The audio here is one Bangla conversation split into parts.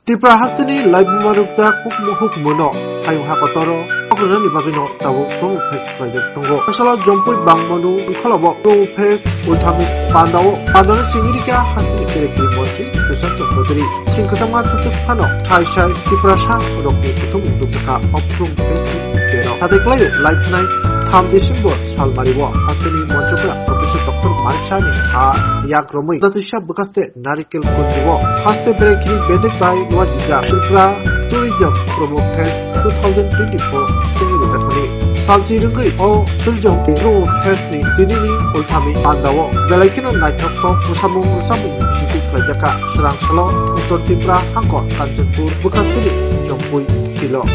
Tripura hastini laibmarukta hukmuno hayung hakotoro ogran ibagino tabu promo face project tongo asala jompoi bangmanu kholobo promo face ulthami pandano chingirika hastini kerekri montri susan chokdori singkasama tutuk phano thaisai Tripura sha rokni putum dukaka promo face kero hadeklayo laibnai 3 December salmaribo hastini monchokra professor Dr. Marchani yakromoi datisha bukaste narikel kunjibo haste berekri bedek bai wajija Tripura tourism promo fest 2024 chengiri jakoni salchi rungai o tourism promo fest ni dinini ulthami pandawo belaikino naithokto musamung chiti krajaka surangsalo uttor Tripura hangko Kanchanpur bukastini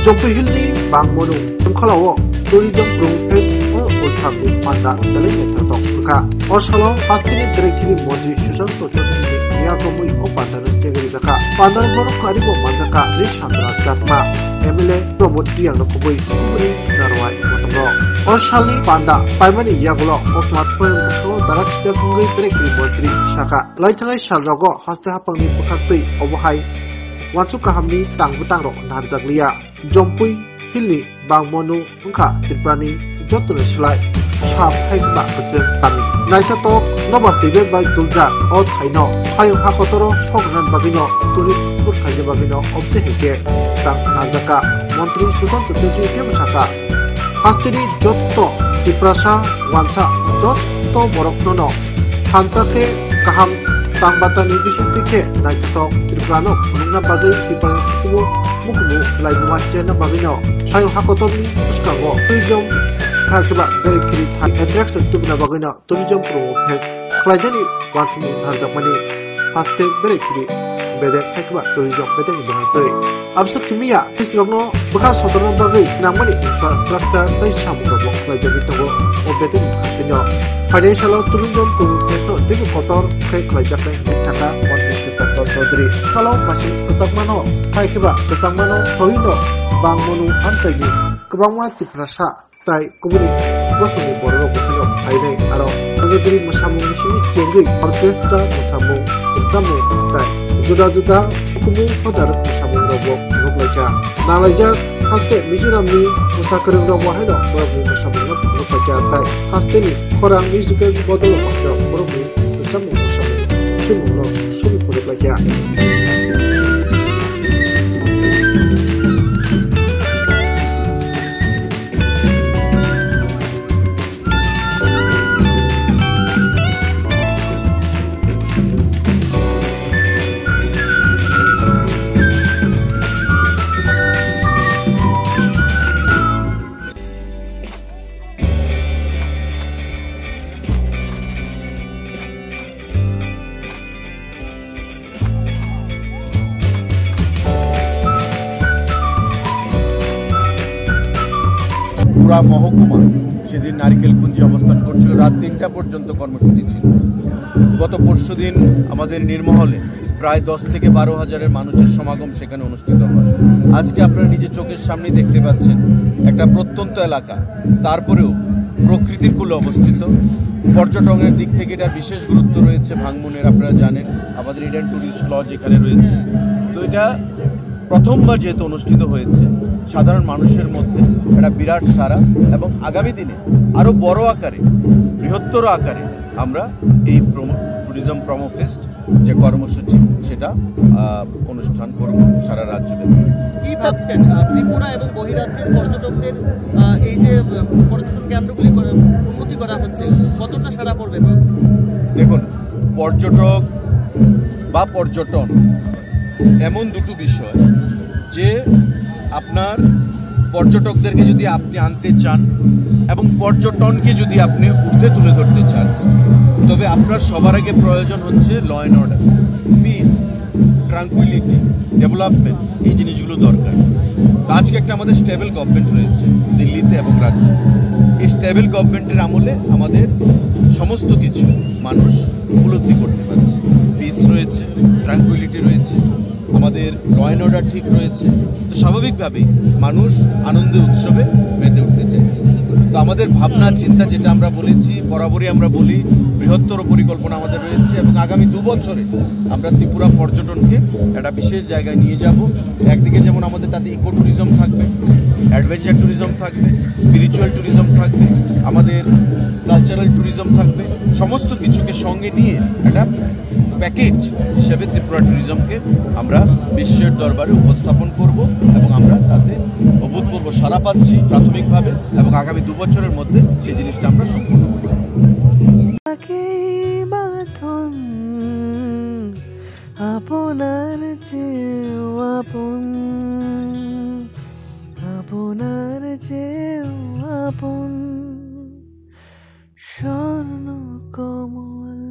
jompui hilni bangmonu khalawo tourism promo fest o ulthami panda dalai naithokto buka osalo hastini berekri moji susanto chotani yakomoi o pandano chengiri jaka pandano bono karibo manjaka Chandra Jatma MLA Promote Diang Lokoboi Kumri Narwai Motomro Oshalni Panda Paimani Yagulo Okmat Purusho Darak Sidakungai Berekri Montri Shaka Laitanai Shalrogo Haste Hapangni Pukatui Obohai Wansuka Hamni Tangbutangro Narjaglia Jompui Hilni Bangmonu Unka Tripurani Jotun Slai Shap Haikba Kacen Kami Naitatok Nomor Tibe by Tulja O Thaino Hayung Hakotoro Shogran Bagino Turis Purkaja Bagino Obte Heke Tang Nandaka Montri Susanto Tetu Musaka Hastini Jotto Tripurasha Wansa Jotto Boroknono Hansake Kaham Tangbatani Bisintike Naitatok Tripurano Pununga Bagai Tripurano Kumu Mukumu Laibuwa Chena Bagino Hayung Hakotori Uskago Tourism Harkiba Berekri Thai Attraction Tubna Bagino Tourism Promo Fest Klajani Wakimu Harjakmani Haste Berekri Bedek Harkiba Tourism Bedek Bahantoi Absa Timia Hisrogno Buka Sotono Bagai Namani Infrastructure Tai Samurabo Klajani Togo O Bedek Hantino Financial Tourism Promo Fest Tibu Kotor Kai Klajakne Misaka Montri Susanto Chaudhary Kalau masih Kesakmano Harkiba Kesakmano Hawino Bangmonu Hantagi Kebangwa Tripura Tai Kuburi Bosoni Bororo Bosino Aine Aro Mazagiri Musamung Mishini Cengui Orkestra Musamung Tai Juda Hukumu Hodar Musamung Robo Nuklaja Nalaja Haste Mizuramni Musakarung Robo Haino Borobni Musamung Nuklaja Tai Haste ni Korang Musical Bodolo Makdo Borobni Musamung Sumungno Sumi Nuklaja পুরা মহকুমা সেদিন নারিকেল কুঞ্জে অবস্থান করছিল রাত ৩টা পর্যন্ত কর্মসূচি ছিল গত পরশুদিন আমাদের নির্মহলে প্রায় 10 থেকে 12 হাজারের মানুষের সমাগম সেখানে অনুষ্ঠিত হয় আজকে আপনারা নিজের চোখের সামনে দেখতে পাচ্ছেন একটা প্রত্যন্ত এলাকা তারপরেও প্রকৃতির কূলে অবস্থিত পর্যটনের দিক থেকে এটা বিশেষ গুরুত্ব রয়েছে ভাঙমনের আপনারা জানেন আমাদের ইডেন টুরিস্ট লজ এখানে রয়েছে তো এটা প্রথমবার যেহেতু অনুষ্ঠিত হয়েছে সাধারণ মানুষের মধ্যে একটা বিরাট সাড়া এবং আগামী দিনে আরও বড় আকারে বৃহত্তর আকারে আমরা এই ট্যুরিজম প্রমো ফেস্ট যে কর্মসূচি সেটা অনুষ্ঠান করব সারা রাজ্য জুড়ে কি চাচ্ছেন ত্রিপুরা এবং বহিরাজ্যের পর্যটকদের এই যে পর্যটন কেন্দ্রগুলি উন্নতি করা হচ্ছে কতটা সাড়া পড়বে দেখুন পর্যটক বা পর্যটন এমন দুটো বিষয় যে আপনার পর্যটকদেরকে যদি আপনি আনতে চান এবং পর্যটনকে যদি আপনি ঊর্ধ্বে তুলে ধরতে চান তবে আপনার সবার আগে প্রয়োজন হচ্ছে law and order peace tranquility development এই জিনিসগুলো দরকার আজকে একটা আমাদের স্টেবল গভর্নমেন্ট রয়েছে দিল্লিতে এবং রাজ্যে এই স্টেবল গভর্নমেন্টের আমলে আমাদের সমস্ত কিছু মানুষ উপলব্ধি করতে পারছে পিস রয়েছে ট্রাঙ্কুইলিটি রয়েছে আমাদের ল অ্যান্ড অর্ডার ঠিক রয়েছে তো স্বাভাবিকভাবেই মানুষ আনন্দে উৎসবে মেতে উঠতে চাইছে তো আমাদের ভাবনা চিন্তা যেটা আমরা বলেছি, বরাবরই আমরা বলি বৃহত্তর পরিকল্পনা আমাদের রয়েছে এবং আগামী 2 বছরে আমরা ত্রিপুরা পর্যটনকে একটা বিশেষ জায়গায় নিয়ে যাব। একদিকে যেমন আমাদের তাতে ইকো ট্যুরিজম থাকবে, অ্যাডভেঞ্চার ট্যুরিজম থাকবে, স্পিরিচুয়াল ট্যুরিজম থাকবে, আমাদের কালচারাল ট্যুরিজম থাকবে, সমস্ত কিছুকে সঙ্গে নিয়ে একটা প্যাকেজ হিসেবে ত্রিপুরা ট্যুরিজমকে আমরা বিশ্বের দরবারে উপস্থাপন করব এবং আমরা তাতে অভূতপূর্ব সাড়া পাচ্ছি প্রাথমিকভাবে এবং আগামী 2 বছরের মধ্যে সেই জিনিসটা আমরা সম্পূর্ণ করব। আপনার চেয়েও আপন, আপনার চেয়েও আপন স্বর্ণ কমল।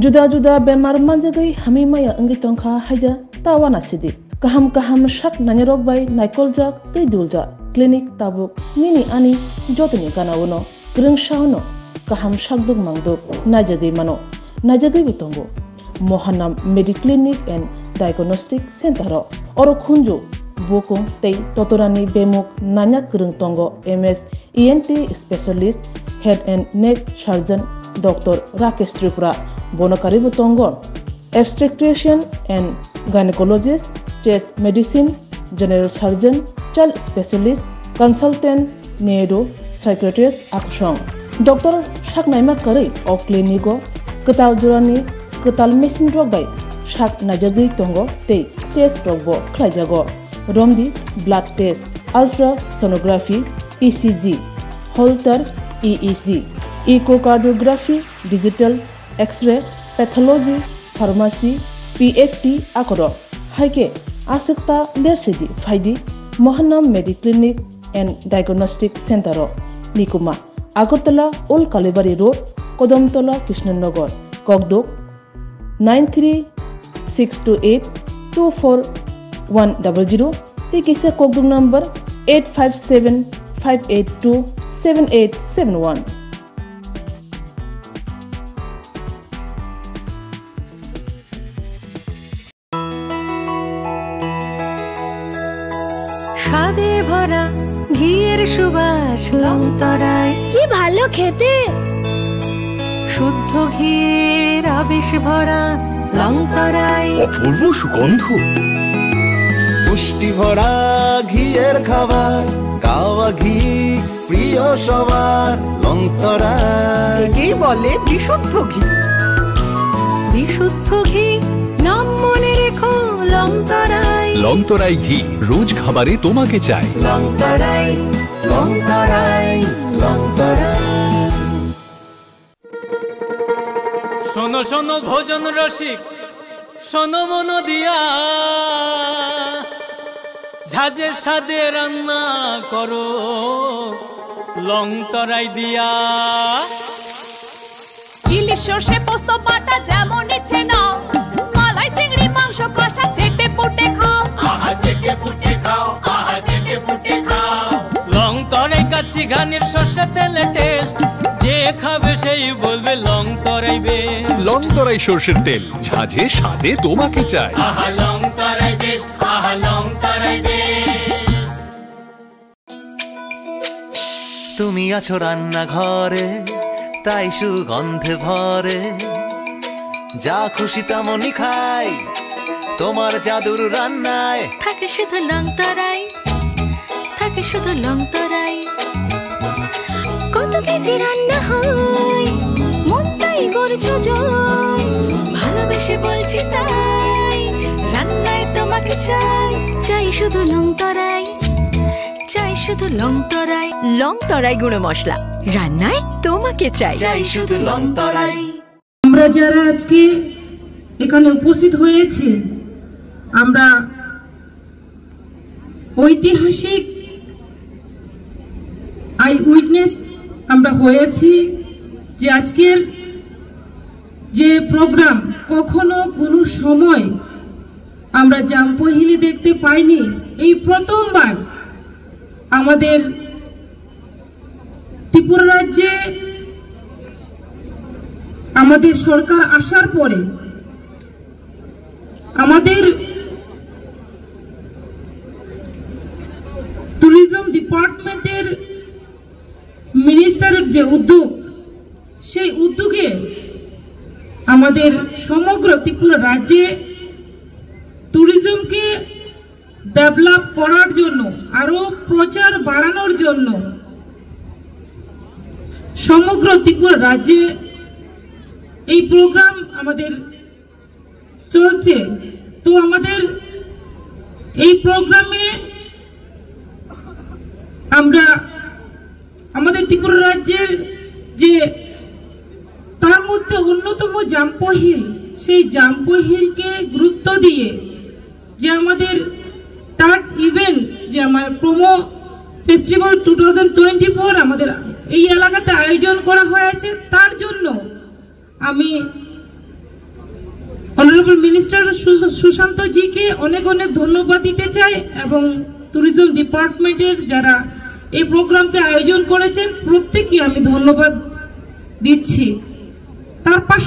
Juda-juda bemar manjagai hami maya engi tongkha haida tawana sidi. Kaham shak nanyarok bai naikoljak tei dulja. Klinik tabuk nini ani jotni kanawono. Greng shahono kaham shakduk mangduk najagai mano. Najagai bitongo. Mohanam Mediclinic and Diagnostic Center oro khunju bokung tei totorani bemuk nanya greng tongo MS ENT specialist head and neck surgeon Dr. Rakesh Tripura Bonakari Butongo, obstetrician and gynecologist, chest medicine, general surgeon, child specialist, consultant, neuro, psychiatrist, Akshong. Dr. Shaknaima Kari of Clinico, Katal Jurani, Katal Machine Rogai, Shak Najagi Tongo, Te, Test Robo, Klajago, Romdi, blood test, ultrasonography, ECG, Holter, EEG, echocardiography, digital, X-ray, pathology, pharmacy, PFT, Akoro, Haike, Asikta, Lersidi, Faidi, Mohanam Mediclinic and Diagnostic Center, Nikuma, Agartala, Old Kalibari Road, Kodomtola, Krishnanagar, Kogdok, 93628-24100, Tikisa Kogdok number 857-582-7871. স্বাদে ভরা ঘিয়ের সুবাস লংতরায়, কি ভালো খেতে। শুদ্ধ ঘিয়ের আবেশ ভরা লংতরায়, অপূর্ব সুগন্ধ, পুষ্টি ভরা ঘিয়ের খাবার, গাওয়া ঘি প্রিয় সবার লংতরায়। একেই বলে বিশুদ্ধ ঘি। বিশুদ্ধ ঘি নাম মনে রেখো লংতরায়। লংতরাই ঘি রোজ খাবারে তোমাকে চাই। লংতরাই, লংতরাই, লংতরাই। শোনো শোনো ভোজন রসিক, শোনো মন দিয়া, ঝাঁঝের স্বাদে রান্না করো লংতরাই দিয়া। ইলিশ সর্ষে পোস্ত বাটা যেমন ইচ্ছে নাও, মালাই চিংড়ি মাংস কষা চেটে পুটে খাও, আহা চেটে পুটে খাও, আহা চেটে পুটে খাও। লংতরাই কাচ্চি ঘানির সর্ষে তেলে টেস্ট, যে খাবে সেই বলবে লংতরাই বেশ। লংতরাই সর্ষের তেল, ঝাঁঝে স্বাদে তোমাকে চাই। আহা লংতরাই বেশ, আহা লংতরাই বেশ। তুমি আছো রান্নাঘরে, তাই সুগন্ধে ভরে, যা খুশি তেমনই খাই তোমার জাদুর রান্নায়। থাকে শুধু লংতরাই, থাকে শুধু লংতরাই। কত কেজি রান্না হয়, মন তাই করছো জয়। ভালোবেসে বলছি তাই, রান্নায় তোমাকে চাই। চাই শুধু লংতরাই, চাই শুধু লংতরাই। লংতরাই গুঁড়ো মশলা, রান্নায় তোমাকে চাই। চাই শুধু লংতরাই। আমরা যারা আজকে এখানে উপস্থিত হয়েছি, আমরা ঐতিহাসিক আই উইটনেস আমরা হয়েছি যে আজকের যে প্রোগ্রাম কখনো কোনো সময় আমরা জামপহিলি দেখতে পাইনি। এই প্রথমবার আমাদের ত্রিপুরা রাজ্যে আমাদের সরকার আসার পরে আমাদের ট্যুরিজম ডিপার্টমেন্টের মিনিস্টারের যে উদ্যোগ, সেই উদ্যোগে আমাদের সমগ্র ত্রিপুরা রাজ্যে ট্যুরিজমকে ডেভেলপ করার জন্য, আরো প্রচার বাড়ানোর জন্য সমগ্র ত্রিপুরা রাজ্যে এই প্রোগ্রাম আমাদের চলছে। তো আমাদের এই প্রোগ্রামে আমরা আমাদের ত্রিপুরা রাজ্যের যে তার মধ্যে অন্যতম জাম্পহিল, সেই জাম্পহিলকে গুরুত্ব দিয়ে যে আমাদের থার্ড ইভেন্ট, যে আমার প্রোমো ফেস্টিভ্যাল 2024 আমাদের এই এলাকাতে আয়োজন করা হয়েছে, তার জন্য আমি অনারেবল মিনিস্টার সুশান্ত জিকে অনেক অনেক ধন্যবাদ দিতে চাই এবং ট্যুরিজম ডিপার্টমেন্টের যারা এই প্রোগ্রামকে আয়োজন করেছেন প্রত্যেককে আমি ধন্যবাদ দিচ্ছি। তার পাশাপাশি